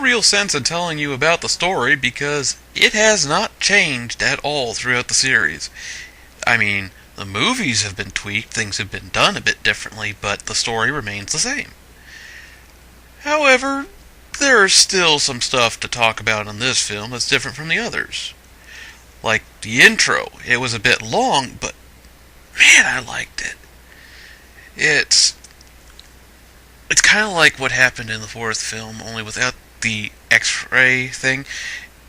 real sense in telling you about the story because it has not changed at all throughout the series. I mean, the movies have been tweaked, things have been done a bit differently, but the story remains the same. However, there is still some stuff to talk about in this film that's different from the others. Like the intro, it was a bit long, but man, I liked it. It's kind of like what happened in the fourth film, only without the X-ray thing.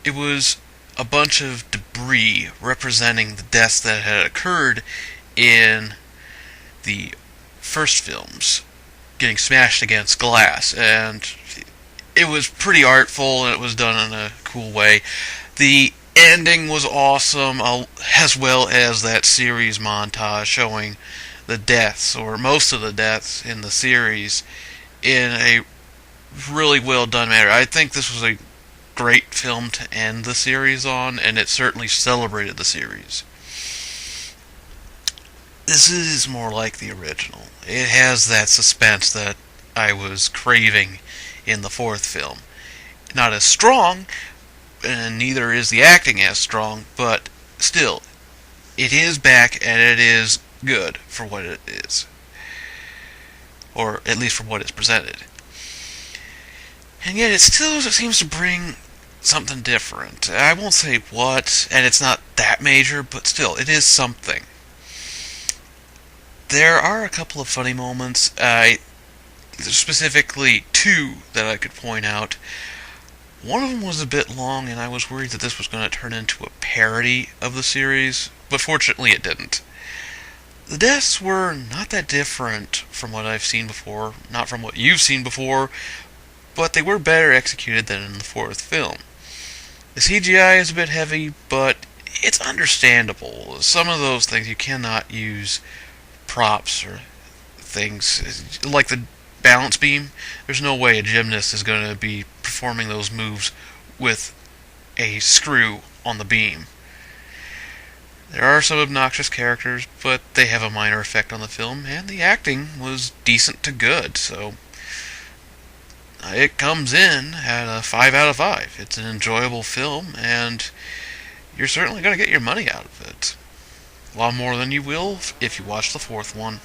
It was a bunch of debris representing the deaths that had occurred in the first films, getting smashed against glass, and it was pretty artful, and it was done in a cool way. The ending was awesome, as well as that series montage showing the deaths, or most of the deaths in the series, in a really well done manner. I think this was a great film to end the series on, and it certainly celebrated the series. This is more like the original. It has that suspense that I was craving in the fourth film. Not as strong, and neither is the acting as strong, but still, it is back, and it is good for what it is. Or at least for what is presented. And yet it still seems to bring something different. I won't say what, and it's not that major, but still, it is something. There are a couple of funny moments, specifically two that I could point out. One of them was a bit long, and I was worried that this was going to turn into a parody of the series, but fortunately it didn't. The deaths were not that different from what I've seen before, not from what you've seen before, but they were better executed than in the fourth film. The CGI is a bit heavy, but it's understandable. Some of those things you cannot use props or things, like the balance beam. There's no way a gymnast is going to be performing those moves with a screw on the beam. There are some obnoxious characters, but they have a minor effect on the film, and the acting was decent to good, so it comes in at a 5 out of 5. It's an enjoyable film, and you're certainly going to get your money out of it. A lot more than you will if you watch the fourth one.